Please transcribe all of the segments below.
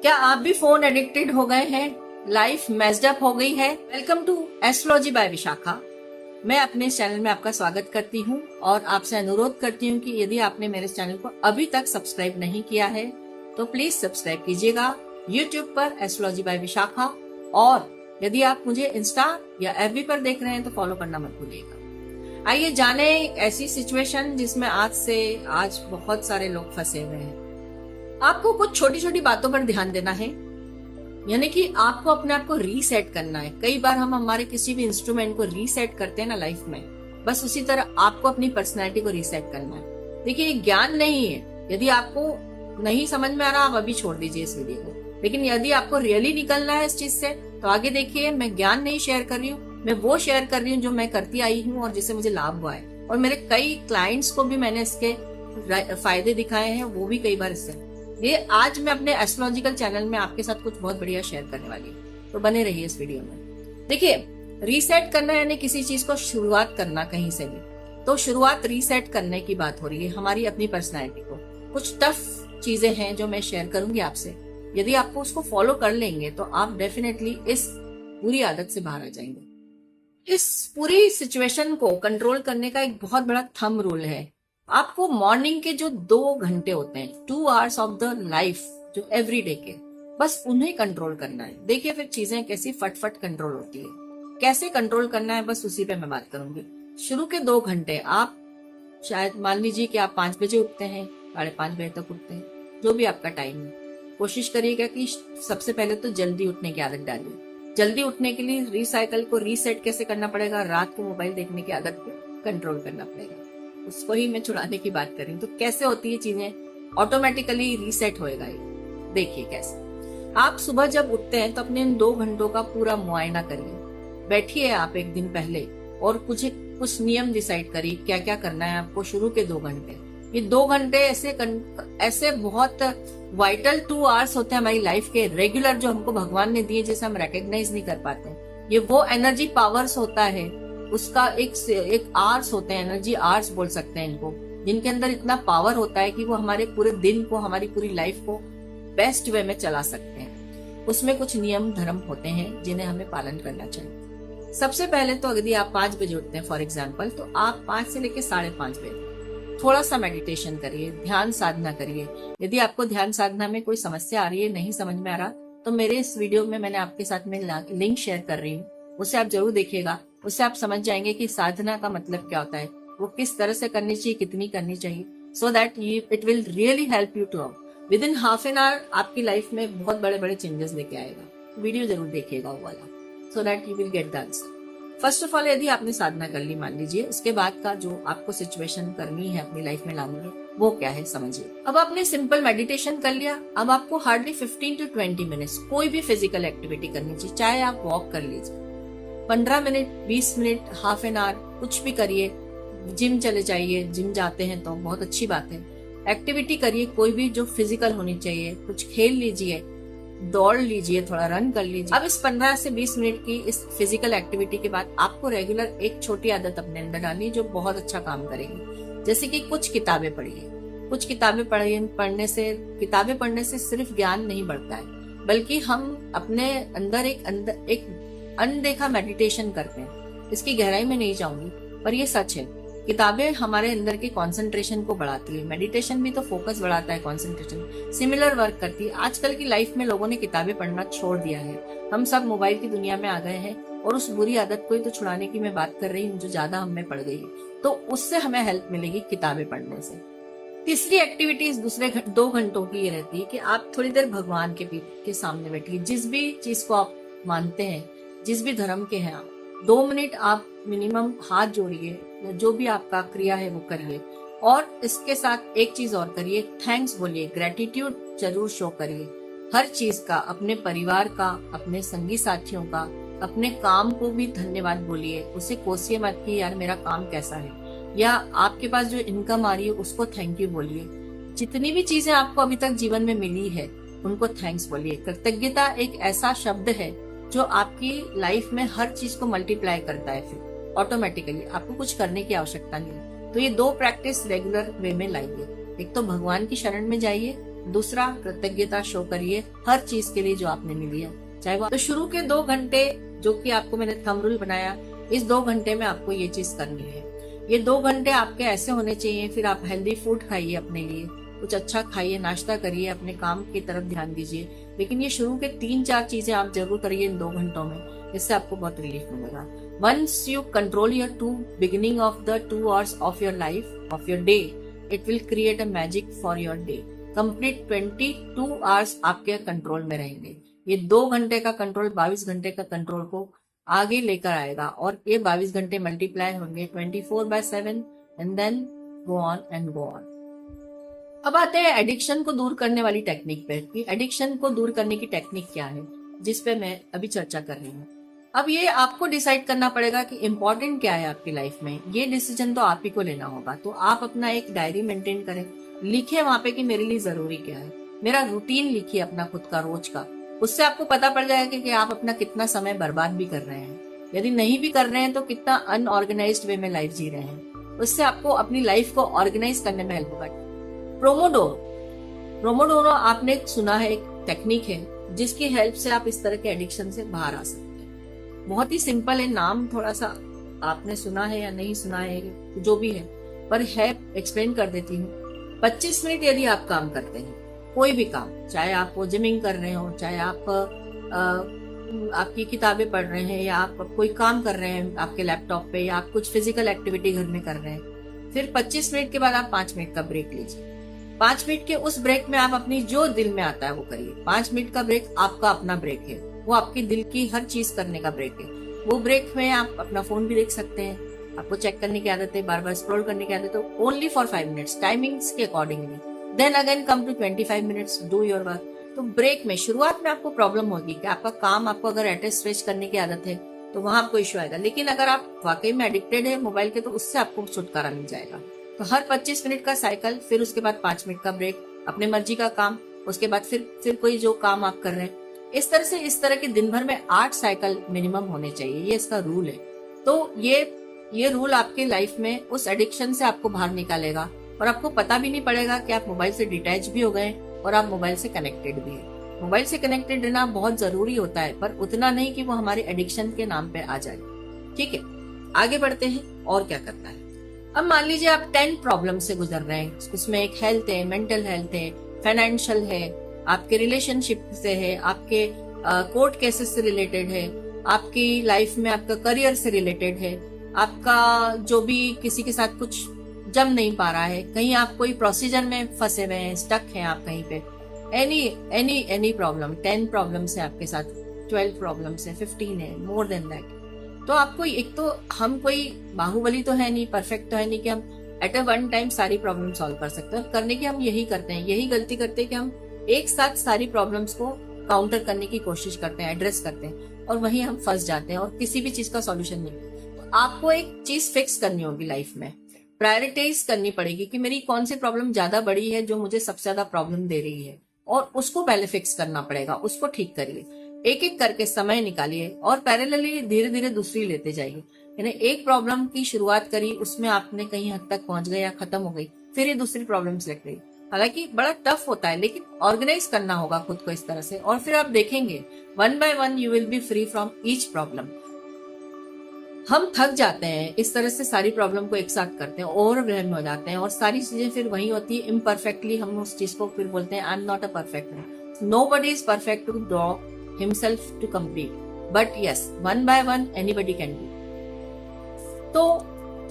क्या आप भी फोन एडिक्टेड हो गए हैं? लाइफ मेस्ड अप हो गई है? Welcome to astrology by Vishakha. मैं अपने इस चैनल में आपका स्वागत करती हूँ और आपसे अनुरोध करती हूँ कि यदि आपने मेरे चैनल को अभी तक सब्सक्राइब नहीं किया है तो प्लीज सब्सक्राइब कीजिएगा यूट्यूब पर एस्ट्रोलॉजी बाय विशाखा। और यदि आप मुझे इंस्टा या एफबी पर देख रहे हैं तो फॉलो करना मत भूलिएगा। आइए जाने ऐसी सिचुएशन जिसमें आज बहुत सारे लोग फंसे हुए हैं। आपको कुछ छोटी छोटी बातों पर ध्यान देना है, यानी कि आपको अपने आप को रीसेट करना है। कई बार हम हमारे किसी भी इंस्ट्रूमेंट को रीसेट करते हैं ना लाइफ में, बस उसी तरह आपको अपनी पर्सनैलिटी को रीसेट करना है। देखिए, ये ज्ञान नहीं है। यदि आपको नहीं समझ में आ रहा, आप अभी छोड़ दीजिए इस वीडियो को। लेकिन यदि आपको रियली निकलना है इस चीज से तो आगे देखिए। मैं ज्ञान नहीं शेयर कर रही हूँ, मैं वो शेयर कर रही हूँ जो मैं करती आई हूँ और जिससे मुझे लाभ हुआ है। और मेरे कई क्लाइंट्स को भी मैंने इसके फायदे दिखाए हैं, वो भी कई बार इससे। ये आज मैं अपने एस्ट्रोलॉजिकल चैनल में आपके साथ कुछ बहुत बढ़िया शेयर करने वाली हूँ, तो बने रहिए इस वीडियो में। देखिए, रीसेट करना यानी किसी चीज को शुरुआत करना कहीं से भी, तो शुरुआत रीसेट करने की बात हो रही है हमारी अपनी पर्सनैलिटी को। कुछ टफ चीजें हैं जो मैं शेयर करूंगी आपसे। यदि आपको उसको फॉलो कर लेंगे तो आप डेफिनेटली इस बुरी आदत से बाहर आ जाएंगे। इस पूरी सिचुएशन को कंट्रोल करने का एक बहुत बड़ा थंब रूल है। आपको मॉर्निंग के जो 2 घंटे होते हैं, 2 आवर्स ऑफ द लाइफ, जो एवरीडे के, बस उन्हें कंट्रोल करना है। देखिए फिर चीजें कैसी फटफट कंट्रोल होती है। कैसे कंट्रोल करना है, बस उसी पे मैं बात करूंगी। शुरू के 2 घंटे आप शायद मान लीजिए कि आप 5 बजे उठते हैं, 5:30 बजे तक उठते हैं, जो भी आपका टाइम है। कोशिश करिएगा कि सबसे पहले तो जल्दी उठने की आदत डालिए। जल्दी उठने के लिए रिसाइकल को रीसेट कैसे करना पड़ेगा, रात को मोबाइल देखने की आदत को कंट्रोल करना पड़ेगा। उसको ही मैं छुड़ाने की बात कर रही हूँ। तो कैसे होती है चीजें, ऑटोमेटिकली रीसेट होएगा ये। देखिए कैसे। आप सुबह जब उठते हैं तो अपने इन 2 घंटों का पूरा मुआयना करिए। बैठिए आप एक दिन पहले और कुछ नियम डिसाइड करिए क्या क्या करना है आपको शुरू के 2 घंटे। ये 2 घंटे ऐसे बहुत वाइटल 2 आवर्स होते हैं हमारी लाइफ के रेगुलर, जो हमको भगवान ने दिए, जिसे हम रिकॉग्नाइज नहीं कर पाते। ये वो एनर्जी पावर्स होता है, उसका एक आर्स होते हैं, एनर्जी आर्स बोल सकते हैं इनको, जिनके अंदर इतना पावर होता है कि वो हमारे पूरे दिन को, हमारी पूरी लाइफ को बेस्ट वे में चला सकते हैं। उसमें कुछ नियम धर्म होते हैं जिन्हें हमें पालन करना चाहिए। सबसे पहले तो यदि आप 5 बजे उठते हैं फॉर एग्जाम्पल, तो आप 5 से लेकर 5:30 बजे थोड़ा सा मेडिटेशन करिए, ध्यान साधना करिए। यदि आपको ध्यान साधना में कोई समस्या आ रही है, नहीं समझ में आ रहा, तो मेरे इस वीडियो में मैंने आपके साथ में लिंक शेयर कर रही हूँ, उसे आप जरूर देखिएगा। उससे आप समझ जाएंगे कि साधना का मतलब क्या होता है, वो किस तरह से करनी चाहिए, कितनी करनी चाहिए, so that it will really help you to with in half an hour आपकी लाइफ में बहुत बड़े बड़े चेंजेस लेके आएगा। वीडियो जरूर देखिएगा वो वाला, so that you will get the answer. First of all, यदि आपने साधना कर ली मान लीजिए, उसके बाद का जो आपको सिचुएशन करनी है अपनी लाइफ में लानी है, वो क्या है समझिए। अब आपने सिंपल मेडिटेशन कर लिया, अब आपको हार्डली 15 to 20 मिनट्स कोई भी फिजिकल एक्टिविटी करनी चाहिए। चाहे आप वॉक कर लीजिए 15 minute, 20 minute, half an our, कुछ भी करिए। जिम चले जाइए, जिम जाते हैं तो बहुत अच्छी बात है। एक्टिविटी करिए कोई भी जो फिजिकल होनी चाहिए। कुछ खेल लीजिए, दौड़ लीजिए, थोड़ा रन कर लीजिए। अब इस 15 से 20 मिनट की इस फिजिकल एक्टिविटी के बाद आपको रेगुलर एक छोटी आदत अपने अंदर डालनी जो बहुत अच्छा काम करेगी। जैसे कि कुछ किताबें पढ़िए। कुछ किताबें किताबें पढ़ने से सिर्फ ज्ञान नहीं बढ़ता है, बल्कि हम अपने अंदर एक अनदेखा मेडिटेशन करते हैं। इसकी गहराई में नहीं जाऊंगी, पर ये सच है। किताबें हमारे अंदर के कंसंट्रेशन को बढ़ाती है। मेडिटेशन भी तो फोकस बढ़ाता है, कंसंट्रेशन सिमिलर वर्क करती है। आजकल की लाइफ में लोगों ने किताबें पढ़ना छोड़ दिया है। हम सब मोबाइल की दुनिया में आ गए हैं और उस बुरी आदत को ही तो छुड़ाने की मैं बात कर रही हूँ जो ज्यादा हमें पड़ गई है। तो उससे हमें हेल्प मिलेगी किताबें पढ़ने से। तीसरी एक्टिविटी दूसरे 2 घंटों की ये रहती है कि आप थोड़ी देर भगवान के सामने बैठिए। जिस भी चीज को आप मानते हैं, जिस भी धर्म के हैं आप, 2 मिनट आप मिनिमम हाथ जोड़िए, जो भी आपका क्रिया है वो करिए। और इसके साथ एक चीज और करिए, थैंक्स बोलिए, ग्रेटिट्यूड जरूर शो करिए हर चीज का, अपने परिवार का, अपने संगी साथियों का, अपने काम को भी धन्यवाद बोलिए। उसे कोसिए मत कि यार मेरा काम कैसा है, या आपके पास जो इनकम आ रही है उसको थैंक यू बोलिए। जितनी भी चीजें आपको अभी तक जीवन में मिली है उनको थैंक्स बोलिए। कृतज्ञता एक ऐसा शब्द है जो आपकी लाइफ में हर चीज को मल्टीप्लाई करता है। फिर ऑटोमेटिकली आपको कुछ करने की आवश्यकता नहीं है। तो ये 2 प्रैक्टिस रेगुलर वे में लाइए। एक तो भगवान की शरण में जाइए दूसरा, कृतज्ञता शो करिए हर चीज के लिए जो आपने मिली है, चाहे वो तो शुरू के 2 घंटे जो कि आपको मैंने थंब रूल बनाया, इस 2 घंटे में आपको ये चीज करनी है। ये 2 घंटे आपके ऐसे होने चाहिए। फिर आप हेल्दी फूड खाइए, अपने लिए कुछ अच्छा खाइए, नाश्ता करिए, अपने काम की तरफ ध्यान दीजिए। लेकिन ये शुरू के 3-4 चीजें आप जरूर करिए इन 2 घंटों में, इससे आपको बहुत रिलीफ मिलेगा। Once you control your beginning of the 2 hours of your life, of your day, it will create a magic for your day. Complete 22 hours आपके कंट्रोल में रहेंगे। ये 2 घंटे का कंट्रोल 22 घंटे का कंट्रोल को आगे लेकर आएगा, और ये 22 घंटे मल्टीप्लाई होंगे 24/7 and then go on and go on. अब आते हैं एडिक्शन को दूर करने वाली टेक्निक पे, कि एडिक्शन को दूर करने की टेक्निक क्या है, जिस पे मैं अभी चर्चा कर रही हूँ। अब ये आपको डिसाइड करना पड़ेगा कि इम्पोर्टेंट क्या है आपकी लाइफ में। ये डिसीजन तो आप ही को लेना होगा। तो आप अपना एक डायरी मेंटेन करें, लिखिए वहां पे कि मेरे लिए जरूरी क्या है। मेरा रूटीन लिखिए अपना खुद का रोज का। उससे आपको पता पड़ जाएगा कि आप अपना कितना समय बर्बाद भी कर रहे हैं, यदि नहीं भी कर रहे हैं तो कितना अनऑर्गेनाइज्ड वे में लाइफ जी रहे हैं। उससे आपको अपनी लाइफ को ऑर्गेनाइज करने में हेल्प होगा। प्रोमोडोरो आपने सुना है, एक टेक्निक है जिसकी हेल्प से आप इस तरह के एडिक्शन से बाहर आ सकते हैं। बहुत ही सिंपल है, नाम थोड़ा सा आपने सुना है या नहीं सुना है जो भी है, पर है, एक्सप्लेन कर देती हूँ। 25 मिनट यदि आप काम करते हैं, कोई भी काम, चाहे आप जिमिंग कर रहे हो, चाहे आप आपकी किताबें पढ़ रहे हैं, या आप कोई काम कर रहे हैं आपके लैपटॉप पे, या आप कुछ फिजिकल एक्टिविटी घर में कर रहे हैं, फिर 25 मिनट के बाद आप 5 मिनट का ब्रेक लीजिए। 5 मिनट के उस ब्रेक में आप अपनी जो दिल में आता है वो करिए। 5 मिनट का ब्रेक आपका अपना ब्रेक है, वो आपकी दिल की हर चीज करने का ब्रेक है। वो ब्रेक में आप अपना फोन भी देख सकते हैं, आपको चेक करने की आदत है, बार बार स्क्रॉल करने की आदत है, ओनली फॉर 5 मिनट्स, टाइमिंग्स के accordingly. Then again come to 25 minutes, do your work. तो ब्रेक में शुरुआत में आपको प्रॉब्लम होगी कि आपका काम, आपको अगर एट स्ट्रेच करने की आदत है तो वहां आपको इश्यू आएगा। लेकिन अगर आप वाकई में एडिक्टेड है मोबाइल के, तो उससे आपको छुटकारा मिल जाएगा। तो हर 25 मिनट का साइकिल, फिर उसके बाद 5 मिनट का ब्रेक, अपने मर्जी का काम, उसके बाद फिर कोई जो काम आप कर रहे हैं, इस तरह के दिन भर में 8 साइकिल मिनिमम होने चाहिए। ये इसका रूल है। तो ये रूल आपके लाइफ में उस एडिक्शन से आपको बाहर निकालेगा, और आपको पता भी नहीं पड़ेगा कि आप मोबाइल से डिटैच भी हो गए और आप मोबाइल से कनेक्टेड भी है। मोबाइल से कनेक्टेड रहना बहुत जरूरी होता है, पर उतना नहीं कि वो हमारे एडिक्शन के नाम पे आ जाए। ठीक है, आगे बढ़ते हैं और क्या करना है। अब मान लीजिए आप 10 प्रॉब्लम से गुजर रहे हैं। उसमें एक हेल्थ है, मेंटल हेल्थ है, फाइनेंशियल है, आपके रिलेशनशिप से है, आपके कोर्ट केसेस से रिलेटेड है, आपकी लाइफ में आपका करियर से रिलेटेड है, आपका जो भी किसी के साथ कुछ जम नहीं पा रहा है, कहीं आप कोई प्रोसीजर में फंसे हुए हैं, स्टक हैं आप कहीं पे, एनी प्रॉब्लम, 10 प्रॉब्लम है आपके साथ, 12 प्रॉब्लम है, 15 है, मोर देन दैट। तो आपको एक तो, हम कोई बाहुबली तो है नहीं, परफेक्ट तो है नहीं कि हम एट अ वन टाइम सारी प्रॉब्लम सॉल्व कर सकते हैं। करने की हम यही करते हैं, यही गलती करते हैं कि हम एक साथ सारी प्रॉब्लम्स को काउंटर करने की कोशिश करते हैं, एड्रेस करते हैं, और वहीं हम फंस जाते हैं और किसी भी चीज का सॉल्यूशन नहीं। तो आपको एक चीज फिक्स करनी होगी लाइफ में, प्रायोरिटाइज करनी पड़ेगी कि मेरी कौन सी प्रॉब्लम ज्यादा बड़ी है, जो मुझे सबसे ज्यादा प्रॉब्लम दे रही है, और उसको पहले फिक्स करना पड़ेगा, उसको ठीक करिए। एक एक करके समय निकालिए और पैरेलली धीरे धीरे दूसरी लेते जाइए। यानी एक प्रॉब्लम की शुरुआत करी, उसमें आपने कहीं हद तक पहुंच गए या खत्म हो गई, फिर ये दूसरी प्रॉब्लम सेलेक्ट गई। हालांकि बड़ा टफ होता है, लेकिन ऑर्गेनाइज करना होगा खुद को इस तरह से, और फिर आप देखेंगे 1 by 1 you will be free from each problem. हम थक जाते हैं इस तरह से, सारी प्रॉब्लम को एक साथ करते हैं, ओवरवेल्म हो जाते हैं, और सारी चीजें फिर वही होती है इम्परफेक्टली। हम उस चीज को फिर बोलते हैं I am not a perfect man. Nobody is perfect to draw himself to complete, but yes, 1 by 1 anybody can do। तो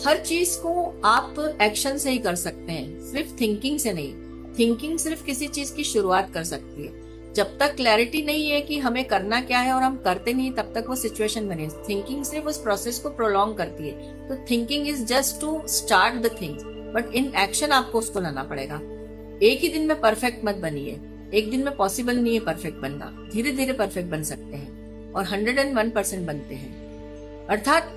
हर चीज को आप एक्शन से ही कर सकते हैं, सिर्फ थिंकिंग से नहीं। थिंकिंग सिर्फ किसी चीज की शुरुआत कर सकती है। जब तक क्लैरिटी नहीं है कि हमें करना क्या है और हम करते नहीं, तब तक वो सिचुएशन बने। थिंकिंग सिर्फ उस प्रोसेस को प्रोलॉन्ग करती है। तो thinking is just to start the things, but in action आपको उसको लाना पड़ेगा। एक ही दिन में परफेक्ट मत बनिए, एक दिन में पॉसिबल नहीं है परफेक्ट बनना। धीरे धीरे परफेक्ट बन सकते हैं और 101% बनते हैं। अर्थात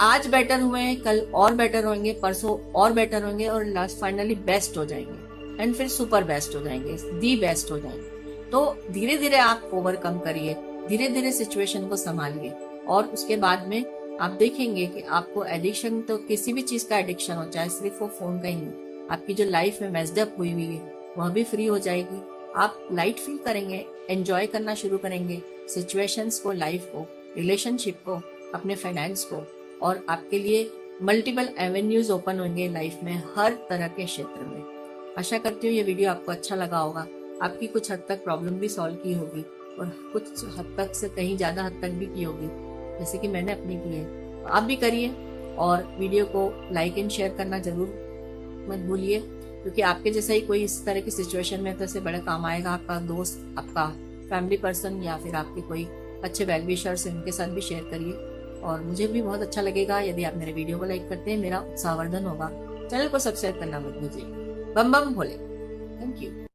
आज बेटर हुए हैं, कल और बेटर होंगे, परसों और बेटर होंगे, और लास्ट फाइनली बेस्ट हो जाएंगे, एंड फिर सुपर बेस्ट हो जाएंगे, दी बेस्ट हो जाएंगे। तो धीरे धीरे आप ओवरकम करिए, धीरे धीरे सिचुएशन को संभालिए, और उसके बाद में आप देखेंगे कि आपको एडिक्शन, तो किसी भी चीज का एडिक्शन हो, चाहे सिर्फ वो फोन का ही नहीं, आपकी जो लाइफ में मेस्ड अप हुई है वह भी फ्री हो जाएगी। आप लाइट फील करेंगे, एंजॉय करना शुरू करेंगे सिचुएशंस को, लाइफ को, रिलेशनशिप को, अपने फाइनेंस को, और आपके लिए मल्टीपल एवेन्यूज ओपन होंगे लाइफ में हर तरह के क्षेत्र में। आशा करती हूँ ये वीडियो आपको अच्छा लगा होगा, आपकी कुछ हद तक प्रॉब्लम भी सॉल्व की होगी और कुछ हद तक से कहीं ज़्यादा हद तक भी की होगी, जैसे कि मैंने अपनी की है। तो आप भी करिए और वीडियो को लाइक एंड शेयर करना जरूर मत भूलिए, क्योंकि आपके जैसा ही कोई इस तरह की सिचुएशन में तो इससे बड़े काम आएगा। आपका दोस्त, आपका फैमिली पर्सन या फिर आपके कोई अच्छे वेल विशर्स हैं, उनके साथ भी शेयर करिए और मुझे भी बहुत अच्छा लगेगा यदि आप मेरे वीडियो को लाइक करते हैं। मेरा उत्साहवर्धन होगा। चैनल को सब्सक्राइब करना मत भूलिए। बम बम भोले। Thank you.